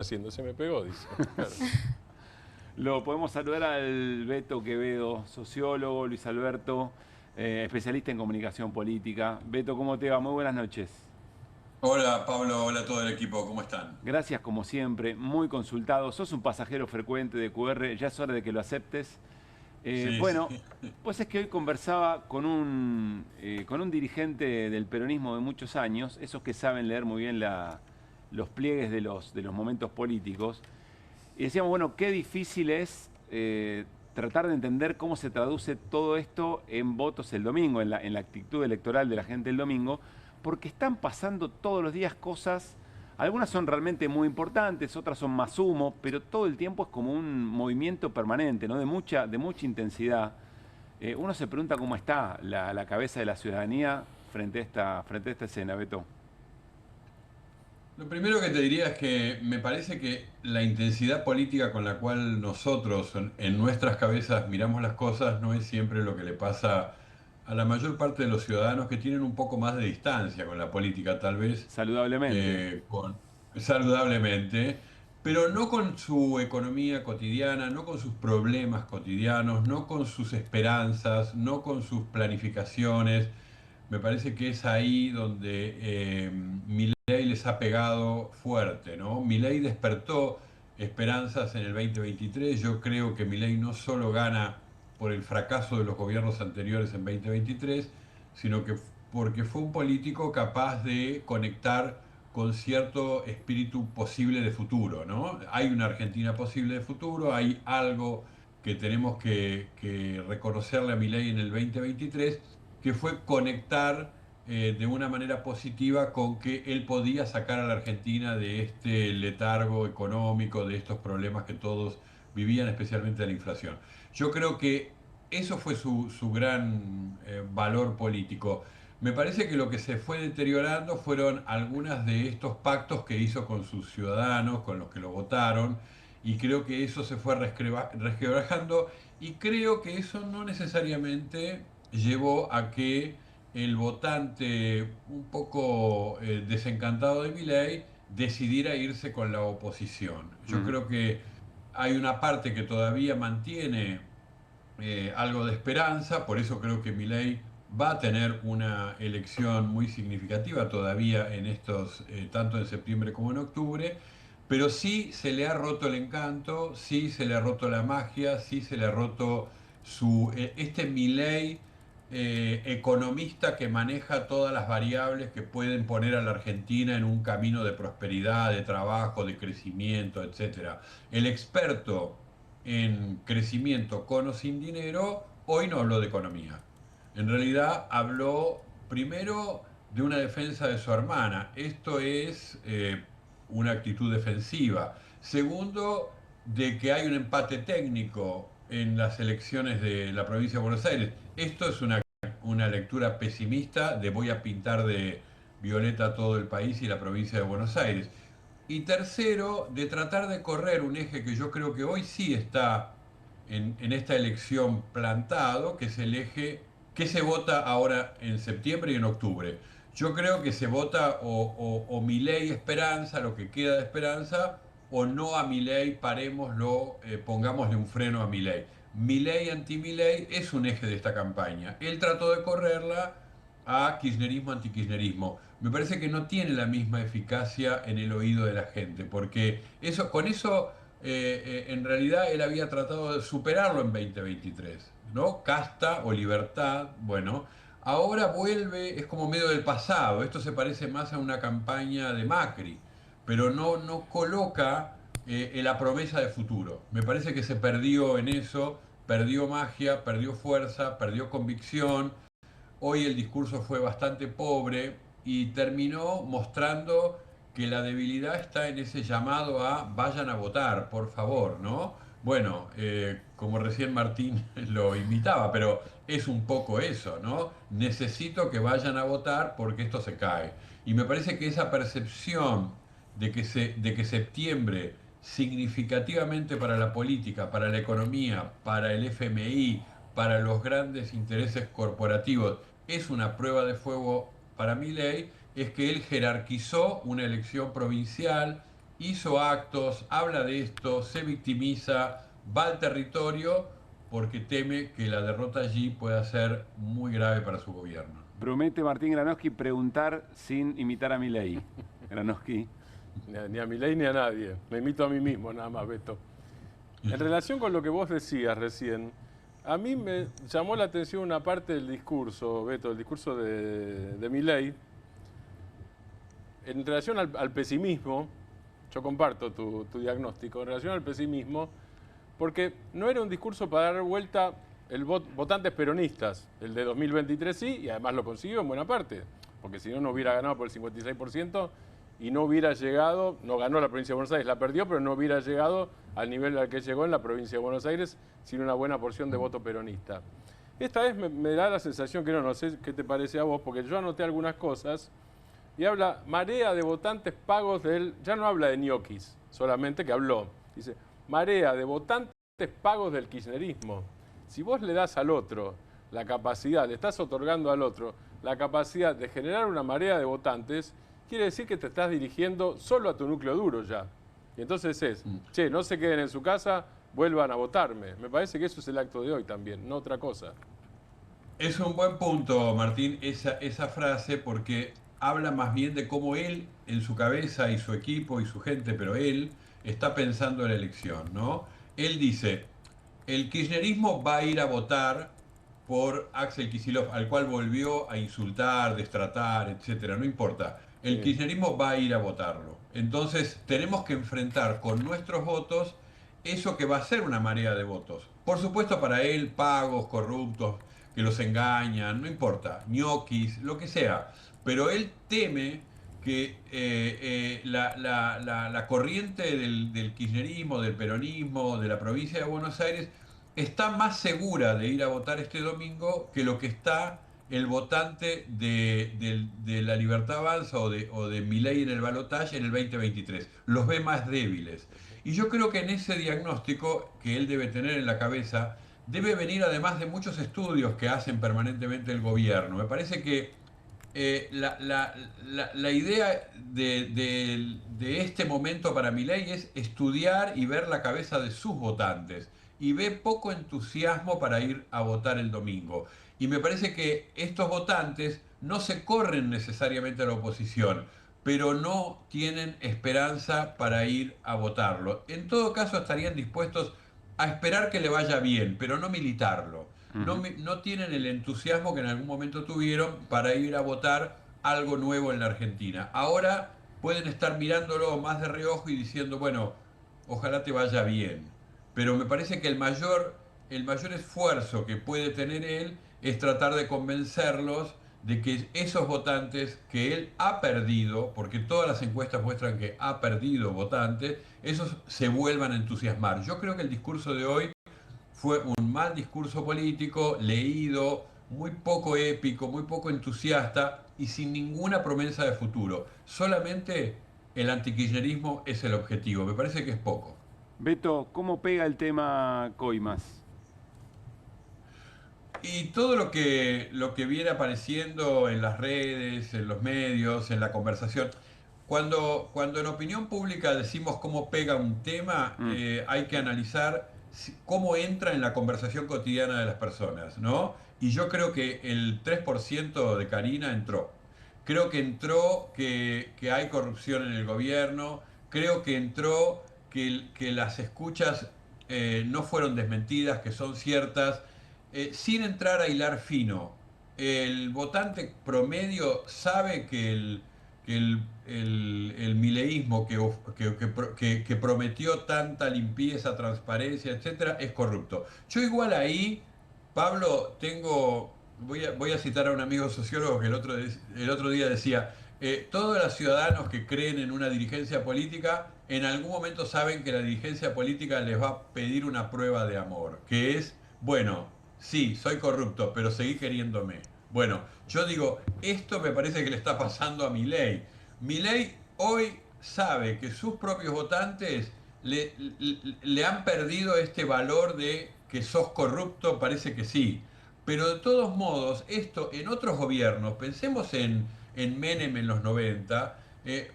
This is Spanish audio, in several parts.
haciendo, se me pegó, dice. Claro. Lo podemos saludar al Beto Quevedo, sociólogo, Luis Alberto, especialista en comunicación política. Beto, ¿cómo te va? Muy buenas noches. Hola Pablo, hola a todo el equipo, ¿cómo están? Gracias como siempre, muy consultado. Sos un pasajero frecuente de QR, ya es hora de que lo aceptes. Sí, sí. Bueno, pues es que hoy conversaba con un dirigente del peronismo de muchos años, esos que saben leer muy bien los pliegues de los momentos políticos. Y decíamos, bueno, qué difícil es tratar de entender cómo se traduce todo esto en votos el domingo, en la actitud electoral de la gente el domingo, porque están pasando todos los días cosas, algunas son realmente muy importantes, otras son más humo, pero todo el tiempo es como un movimiento permanente, ¿no? De mucha intensidad. Uno se pregunta cómo está la cabeza de la ciudadanía frente a esta escena, Beto. Lo primero que te diría es que me parece que la intensidad política con la cual nosotros en nuestras cabezas miramos las cosas no es siempre lo que le pasa a la mayor parte de los ciudadanos que tienen un poco más de distancia con la política, tal vez Saludablemente. saludablemente, pero no con su economía cotidiana, no con sus problemas cotidianos, no con sus esperanzas, no con sus planificaciones. Me parece que es ahí donde Milei les ha pegado fuerte, ¿no? Milei despertó esperanzas en el 2023. Yo creo que Milei no solo gana por el fracaso de los gobiernos anteriores en 2023, sino que porque fue un político capaz de conectar con cierto espíritu posible de futuro, ¿no? Hay una Argentina posible de futuro, hay algo que tenemos que reconocerle a Milei en el 2023, que fue conectar de una manera positiva con que él podía sacar a la Argentina de este letargo económico, de estos problemas que todos vivían, especialmente la inflación. Yo creo que eso fue su gran valor político. Me parece que lo que se fue deteriorando fueron algunos de estos pactos que hizo con sus ciudadanos, con los que lo votaron, y creo que eso se fue resquebrajando, y creo que eso no necesariamente llevó a que el votante un poco desencantado de Milei decidiera irse con la oposición. Yo Ujú. creo que hay una parte que todavía mantiene algo de esperanza, por eso creo que Milei va a tener una elección muy significativa todavía en estos, tanto en septiembre como en octubre, pero sí se le ha roto el encanto, sí se le ha roto la magia, sí se le ha roto este Milei economista que maneja todas las variables que pueden poner a la Argentina en un camino de prosperidad, de trabajo, de crecimiento, etcétera. El experto en crecimiento con o sin dinero, hoy no habló de economía. En realidad habló primero de una defensa de su hermana. Esto es una actitud defensiva. Segundo, de que hay un empate técnico en las elecciones de la provincia de Buenos Aires. Esto es una lectura pesimista de voy a pintar de violeta todo el país y la provincia de Buenos Aires. Y tercero, de tratar de correr un eje que yo creo que hoy sí está en esta elección plantado, que es el eje que se vota ahora en septiembre y en octubre. Yo creo que se vota o Milei Esperanza, lo que queda de Esperanza, o no a Milei, parémoslo, pongámosle un freno a Milei. Milei anti-Milei es un eje de esta campaña. Él trató de correrla a kirchnerismo antikirchnerismo. Me parece que no tiene la misma eficacia en el oído de la gente, porque con eso en realidad él había tratado de superarlo en 2023, ¿no? Casta o libertad, bueno, ahora vuelve, es como medio del pasado, esto se parece más a una campaña de Macri, pero no coloca la promesa de futuro. Me parece que se perdió en eso, perdió magia, perdió fuerza, perdió convicción. Hoy el discurso fue bastante pobre y terminó mostrando que la debilidad está en ese llamado a vayan a votar, por favor, ¿no? Bueno, como recién Martín lo invitaba, pero es un poco eso, ¿no? Necesito que vayan a votar porque esto se cae. Y me parece que esa percepción de que septiembre significativamente para la política, para la economía, para el FMI, para los grandes intereses corporativos, es una prueba de fuego para mi ley, es que él jerarquizó una elección provincial hizo actos, habla de esto, se victimiza, va al territorio porque teme que la derrota allí pueda ser muy grave para su gobierno. Promete Martín Granowski preguntar sin imitar a Milei. Granowski. Ni a Milei ni a nadie. Me imito a mí mismo, nada más, Beto. En relación con lo que vos decías recién, a mí me llamó la atención una parte del discurso, Beto, el discurso de Milei. En relación al pesimismo, yo comparto tu diagnóstico, en relación al pesimismo, porque no era un discurso para dar vuelta el votantes peronistas. El de 2023 sí, y además lo consiguió en buena parte, porque si no, no hubiera ganado por el 56% y no hubiera llegado, no ganó la provincia de Buenos Aires, la perdió, pero no hubiera llegado al nivel al que llegó en la provincia de Buenos Aires sin una buena porción de voto peronista. Esta vez me da la sensación que no sé qué te parece a vos, porque yo anoté algunas cosas y habla marea de votantes pagos del, ya no habla de ñoquis solamente, que habló, dice marea de votantes pagos del kirchnerismo. Si vos le das al otro la capacidad, le estás otorgando al otro la capacidad de generar una marea de votantes, quiere decir que te estás dirigiendo solo a tu núcleo duro ya. Y entonces es, che, no se queden en su casa, vuelvan a votarme. Me parece que eso es el acto de hoy también, no otra cosa. Es un buen punto, Martín, esa frase, porque habla más bien de cómo él, en su cabeza y su equipo y su gente, pero él está pensando en la elección, ¿no? Él dice, el kirchnerismo va a ir a votar por Axel Kicillof, al cual volvió a insultar, destratar, etcétera, no importa. El kirchnerismo va a ir a votarlo. Entonces tenemos que enfrentar con nuestros votos eso que va a ser una marea de votos. Por supuesto para él, pagos, corruptos, que los engañan, no importa, ñoquis, lo que sea. Pero él teme que la corriente del kirchnerismo, del peronismo, de la provincia de Buenos Aires, está más segura de ir a votar este domingo que lo que está el votante de la Libertad Avanza o de Milei en el balotaje en el 2023. Los ve más débiles. Y yo creo que en ese diagnóstico que él debe tener en la cabeza, debe venir además de muchos estudios que hacen permanentemente el gobierno. Me parece que la idea de este momento para Milei es estudiar y ver la cabeza de sus votantes. Y ve poco entusiasmo para ir a votar el domingo. Y me parece que estos votantes no se corren necesariamente a la oposición, pero no tienen esperanza para ir a votarlo. En todo caso estarían dispuestos a esperar que le vaya bien, pero no militarlo. No tienen el entusiasmo que en algún momento tuvieron para ir a votar algo nuevo en la Argentina. Ahora pueden estar mirándolo más de reojo y diciendo, bueno, ojalá te vaya bien. Pero me parece que el mayor esfuerzo que puede tener él es tratar de convencerlos de que esos votantes que él ha perdido, porque todas las encuestas muestran que ha perdido votantes, esos se vuelvan a entusiasmar. Yo creo que el discurso de hoy fue un mal discurso político, leído, muy poco épico, muy poco entusiasta y sin ninguna promesa de futuro. Solamente el antikirchnerismo es el objetivo. Me parece que es poco. Beto, ¿cómo pega el tema Coimas? Y todo lo que viene apareciendo en las redes, en los medios, en la conversación. Cuando en opinión pública decimos cómo pega un tema, hay que analizar cómo entra en la conversación cotidiana de las personas, ¿no? Y yo creo que el 3% de Karina entró. Creo que entró que hay corrupción en el gobierno, creo que entró que las escuchas no fueron desmentidas, que son ciertas, sin entrar a hilar fino. El votante promedio sabe que el mileísmo que prometió tanta limpieza, transparencia, etcétera, es corrupto. Yo igual ahí, Pablo, voy a citar a un amigo sociólogo que el otro día decía, todos los ciudadanos que creen en una dirigencia política, en algún momento saben que la dirigencia política les va a pedir una prueba de amor, que es, bueno, sí, soy corrupto, pero seguí queriéndome. Bueno, yo digo, esto me parece que le está pasando a Milei. Milei hoy sabe que sus propios votantes le han perdido este valor de que sos corrupto, parece que sí. Pero de todos modos, esto en otros gobiernos, pensemos en Menem en los 90,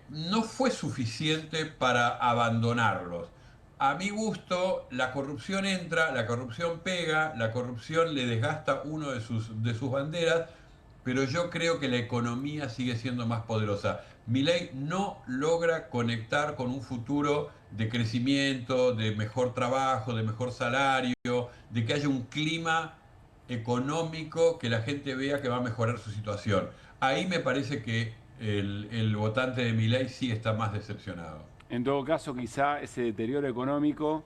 no fue suficiente para abandonarlos. A mi gusto, la corrupción entra, la corrupción pega, la corrupción le desgasta uno de sus banderas, pero yo creo que la economía sigue siendo más poderosa. Milei no logra conectar con un futuro de crecimiento, de mejor trabajo, de mejor salario, de que haya un clima económico que la gente vea que va a mejorar su situación. Ahí me parece que el votante de Milei sí está más decepcionado. En todo caso, quizá ese deterioro económico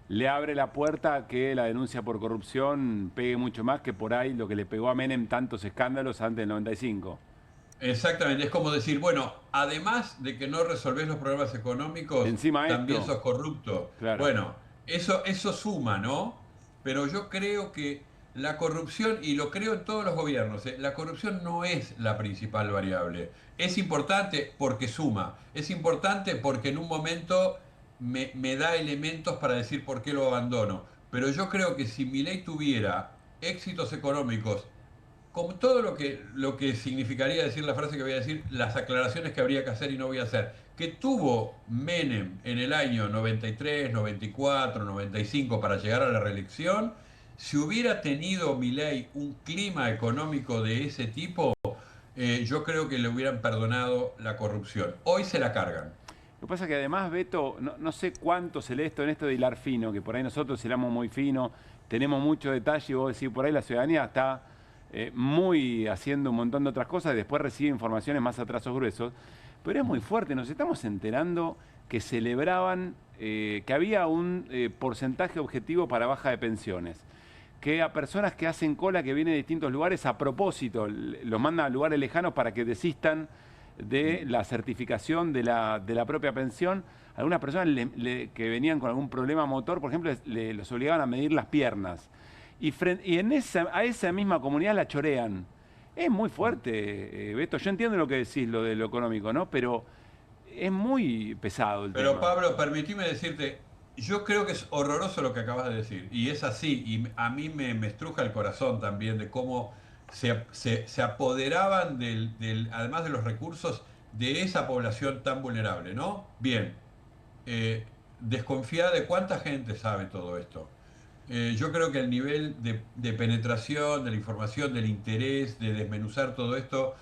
le abre la puerta a que la denuncia por corrupción pegue mucho más que por ahí lo que le pegó a Menem tantos escándalos antes del 95. Exactamente, es como decir, bueno, además de que no resolvés los problemas económicos, Encima también esto, sos corrupto. claro. Bueno, eso suma, ¿no? Pero yo creo que la corrupción, y lo creo en todos los gobiernos, la corrupción no es la principal variable. Es importante porque suma, es importante porque en un momento me da elementos para decir por qué lo abandono. Pero yo creo que si Milei tuviera éxitos económicos, con todo lo que significaría decir la frase que voy a decir, las aclaraciones que habría que hacer y no voy a hacer, que tuvo Menem en el año 93, 94, 95 para llegar a la reelección, si hubiera tenido Milei un clima económico de ese tipo, yo creo que le hubieran perdonado la corrupción. Hoy se la cargan. Lo que pasa es que además, Beto, no sé cuánto se lee esto en esto de hilar fino, que por ahí nosotros hilamos muy fino, tenemos mucho detalle y vos decís, por ahí la ciudadanía está muy haciendo un montón de otras cosas y después recibe informaciones más a trazos gruesos. Pero es muy fuerte, nos estamos enterando que celebraban que había un porcentaje objetivo para baja de pensiones, que a personas que hacen cola, que vienen de distintos lugares, a propósito, los mandan a lugares lejanos para que desistan de la certificación de la propia pensión. Algunas personas que venían con algún problema motor, por ejemplo, los obligaban a medir las piernas. Y a esa misma comunidad la chorean. Es muy fuerte, Beto. Yo entiendo lo que decís, lo de lo económico, ¿no? Pero es muy pesado el tema. Pero Pablo, permitime decirte, yo creo que es horroroso lo que acabas de decir, y es así, y a mí me estruja el corazón también de cómo se apoderaban además de los recursos, de esa población tan vulnerable, ¿no? Bien, desconfiada de cuánta gente sabe todo esto. Yo creo que el nivel de penetración, de la información, del interés, de desmenuzar todo esto,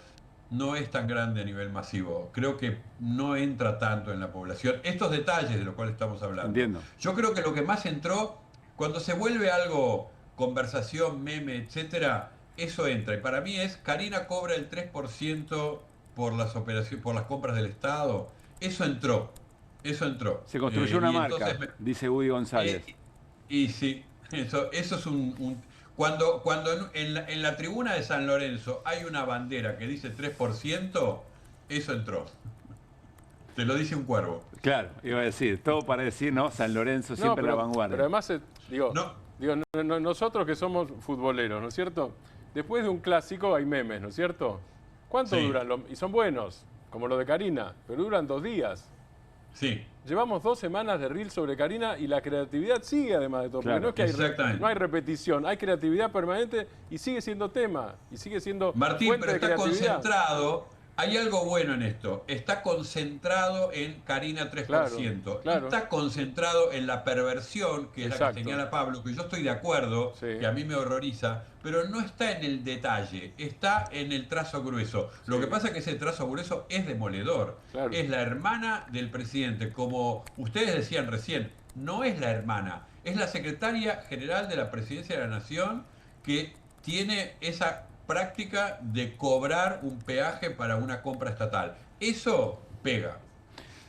no es tan grande a nivel masivo. Creo que no entra tanto en la población. Estos detalles de los cuales estamos hablando. Entiendo. Yo creo que lo que más entró, cuando se vuelve algo, conversación, meme, etcétera, eso entra. Y para mí es, Karina cobra el 3% por las operaciones, por las compras del Estado. Eso entró. Eso entró. Se construyó una y marca, entonces dice Woody González. y sí, eso es cuando en la tribuna de San Lorenzo hay una bandera que dice 3%, eso entró. Te lo dice un cuervo. Claro, iba a decir, todo para decir, ¿no? San Lorenzo siempre la vanguardia. Pero además, No, nosotros que somos futboleros, ¿no es cierto? Después de un clásico hay memes, ¿no es cierto? ¿Cuánto Sí. duran? Y son buenos, como lo de Karina, pero duran 2 días. sí. Llevamos 2 semanas de reel sobre Karina y la creatividad sigue además de todo. Claro, porque no es que exactamente. no hay repetición, hay creatividad permanente y sigue siendo tema. Y sigue siendo Martín, fuente pero de está creatividad. concentrado. Hay algo bueno en esto. Está concentrado en Karina 3%. Claro. Está concentrado en la perversión, que es la Exacto. que señala Pablo, que yo estoy de acuerdo, Sí. que a mí me horroriza, pero no está en el detalle, está en el trazo grueso. Lo que pasa es que ese trazo grueso es demoledor. Claro. Es la hermana del presidente, como ustedes decían recién, no es la hermana, es la secretaria general de la Presidencia de la Nación que tiene esa práctica de cobrar un peaje para una compra estatal. Eso pega.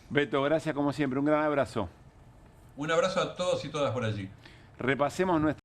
Beto, gracias como siempre. Un gran abrazo. Un abrazo a todos y todas por allí. Repasemos nuestra